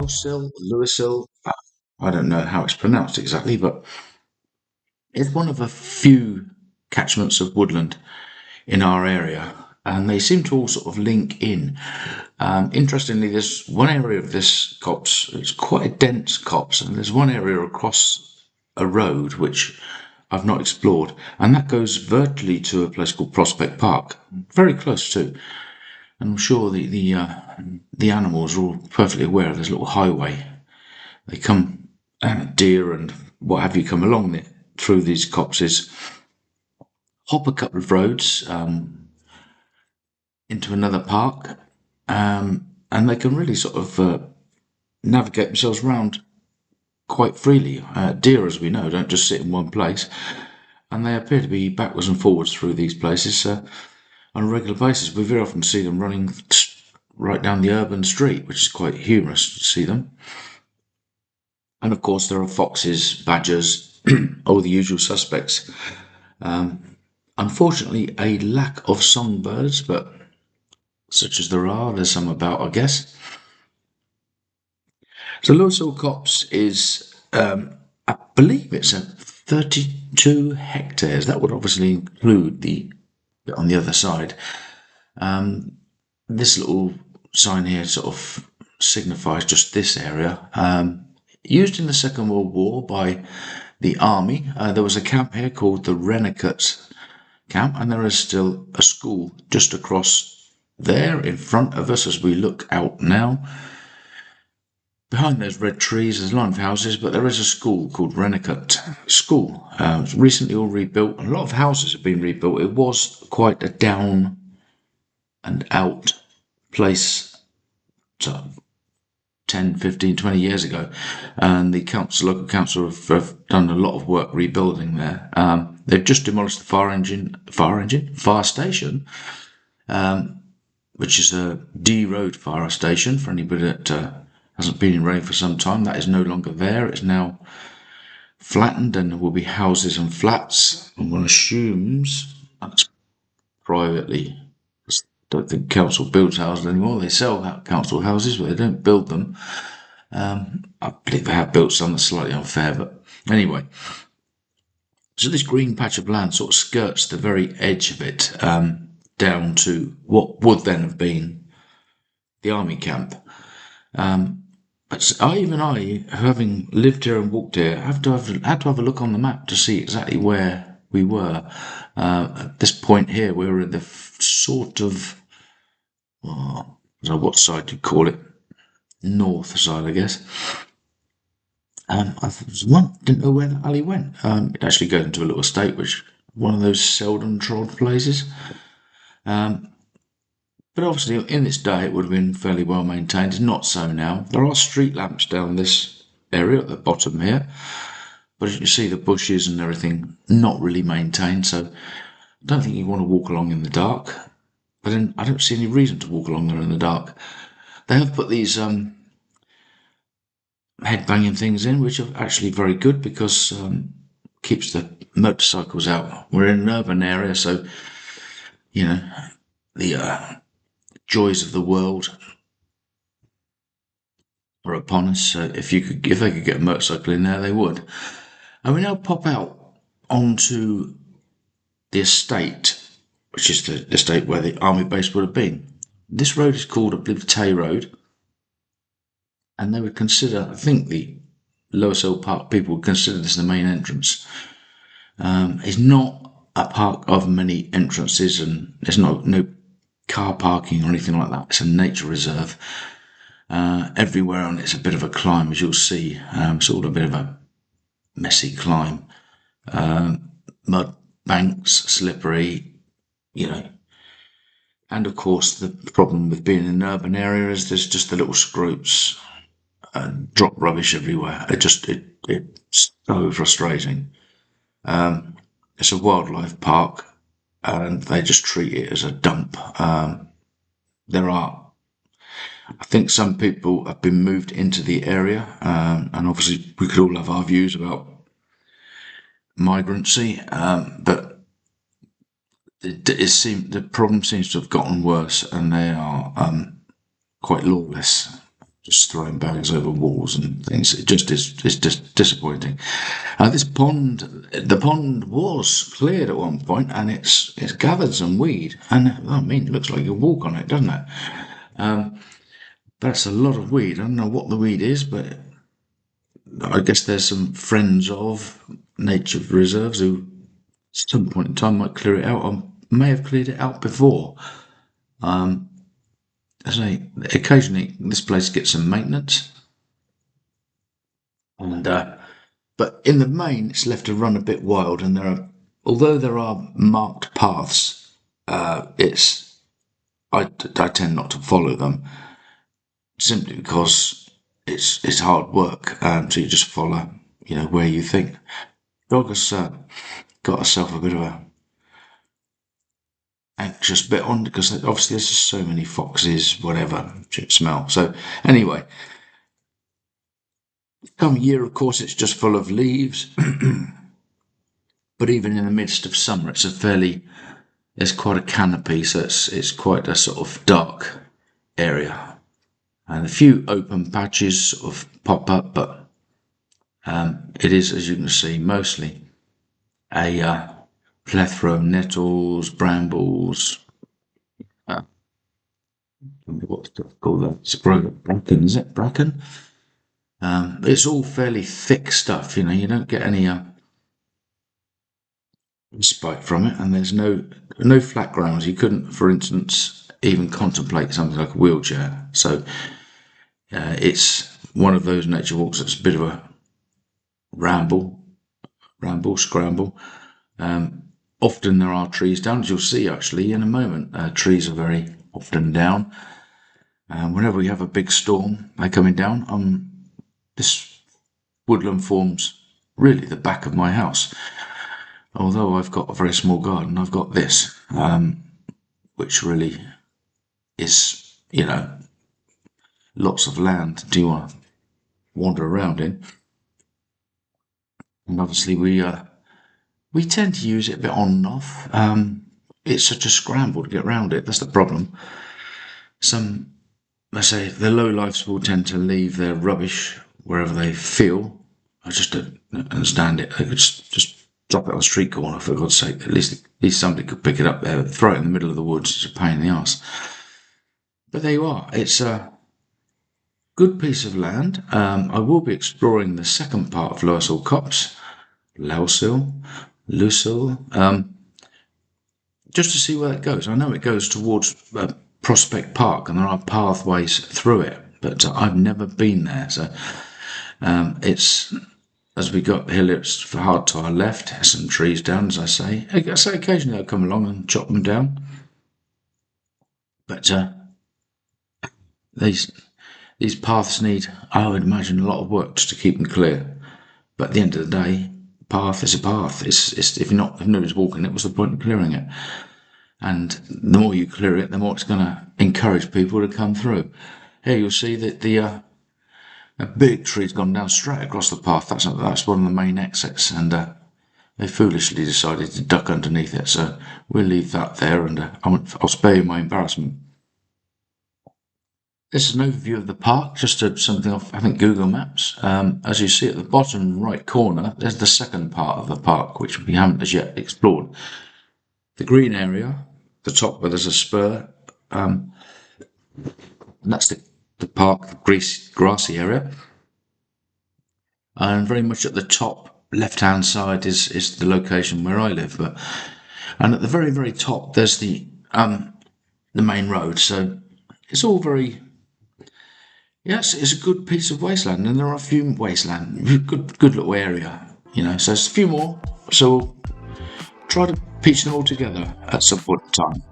Lousehill. I don't know how it's pronounced exactly, but it's one of a few catchments of woodland in our area, and they seem to all sort of link in. Interestingly, there's one area of this copse, it's quite a dense copse, and there's one area across a road which I've not explored, and that goes vertically to a place called Prospect Park, very close to. And I'm sure the animals are all perfectly aware of this little highway. They come, deer and what have you, come along it through these copses, hop a couple of roads into another park, and they can really sort of navigate themselves around quite freely. Deer, as we know, don't just sit in one place, and they appear to be backwards and forwards through these places on a regular basis. We very often see them running right down the urban street, which is quite humorous to see them. And of course, there are foxes, badgers, all the usual suspects. Unfortunately, a lack of songbirds, but such as there's some about, I guess. So Lousehill Copse is, I believe it's a 32 hectares. That would obviously include the bit on the other side. This little sign here sort of signifies just this area. Used in the Second World War by the army. There was a camp here called the Rennicott camp, and there is still a school just across there in front of us as we look out now. Behind those red trees, there's a line of houses, but there is a school called Rennicott School. It's recently all rebuilt, and a lot of houses have been rebuilt. It was quite a down and out place 10, 15, 20 years ago, and the local council have done a lot of work rebuilding there. They've just demolished the fire station, which is a D road fire station for anybody that hasn't been in Reading for some time. That is no longer there. It's now flattened, and there will be houses and flats. And one assumes that's privately. I don't think council builds houses anymore. They sell council houses, but they don't build them. I believe they have built some that's slightly unfair, but anyway. So this green patch of land sort of skirts the very edge of it, down to what would then have been the army camp. But I, having lived here and walked here, had to have a look on the map to see exactly where we were. At this point here, we were in the sort of, I don't know what side you'd call it, north side, I guess. I didn't know where the alley went. It actually goes into a little estate, which one of those seldom trod places. But obviously, in its day, it would have been fairly well maintained. It's not so now. There are street lamps down this area at the bottom here, but as you can see, the bushes and everything not really maintained. So I don't think you want to walk along in the dark. But then I don't see any reason to walk along there in the dark. They have put these head banging things in, which are actually very good because keeps the motorcycles out. We're in an urban area, so the joys of the world are upon us. So if they could get a motorcycle in there, they would. And we now pop out onto the estate, which is the estate where the army base would have been. This road is called, I believe, Tay Road, and they would consider, I think the Lousehill Park people would consider this the main entrance. It's not a park of many entrances, and there's no car parking or anything like that. It's a nature reserve. Everywhere on it's a bit of a climb, as you'll see. It's all a bit of a messy climb. Mud banks, slippery, And of course, the problem with being in an urban area is there's just the little scroops and drop rubbish everywhere. It's so frustrating. It's a wildlife park, and they just treat it as a dump. I think some people have been moved into the area, and obviously we could all have our views about migrancy, but the problem seems to have gotten worse, and they are quite lawless. just throwing bags over walls and things. It's just disappointing. The pond was cleared at one point, and it's gathered some weed, and I mean, it looks like you walk on it, doesn't it? That's a lot of weed. I don't know what the weed is, but I guess there's some friends of nature reserves who, at some point in time, might clear it out, or may have cleared it out before. I say, occasionally this place gets some maintenance, and but in the main, it's left to run a bit wild. And although there are marked paths, I tend not to follow them simply because it's hard work. So you just follow, where you think. Dog has got herself a bit of a anxious bit on because obviously there's just so many foxes, whatever, smell. So anyway, come year, of course, it's just full of leaves. But even in the midst of summer, it's quite a canopy, so it's quite a sort of dark area. And a few open patches sort of pop up, but it is, as you can see, mostly a plethora of nettles, brambles. What's it called? That? It's bracken, is it? Bracken? It's all fairly thick stuff, you don't get any respite from it, and there's no flat grounds. You couldn't, for instance, even contemplate something like a wheelchair. So it's one of those nature walks that's a bit of a scramble. Often there are trees down, as you'll see actually in a moment. Trees are very often down. Whenever we have a big storm, they're coming down. This woodland forms really the back of my house. Although I've got a very small garden, I've got this, which really is, lots of land to wander around in. And obviously we tend to use it a bit on and off. It's such a scramble to get around it. That's the problem. Let's say, the lowlifes will tend to leave their rubbish wherever they feel. I just don't understand it. They could just drop it on a street corner, for God's sake. At least somebody could pick it up there, throw it in the middle of the woods. It's a pain in the arse. But there you are. It's a good piece of land. I will be exploring the second part of Lousehill Copse, Lousehill, just to see where it goes. I know it goes towards Prospect Park, and there are pathways through it, but I've never been there. So it's, as we got the hill, it's hard to our left. There's some trees down, as I say. Occasionally I'll come along and chop them down. But these paths need, I would imagine, a lot of work just to keep them clear. But at the end of the day, path is a path. It's if nobody's walking it, what's the point of clearing it? And the more you clear it, the more it's going to encourage people to come through. Here you'll see that a big tree's gone down straight across the path. That's one of the main exits, and they foolishly decided to duck underneath it. So we'll leave that there, and I'll spare you my embarrassment. This is an overview of the park, just something off, I think, Google Maps. As you see at the bottom right corner, there's the second part of the park, which we haven't as yet explored. The green area, the top where there's a spur, that's the park, the grassy area. And very much at the top left-hand side is the location where I live. And at the very, very top, there's the main road. So it's all very... Yes, it's a good piece of wasteland, and there are a few wasteland, good little area, so there's a few more, so we'll try to piece them all together at some point in time.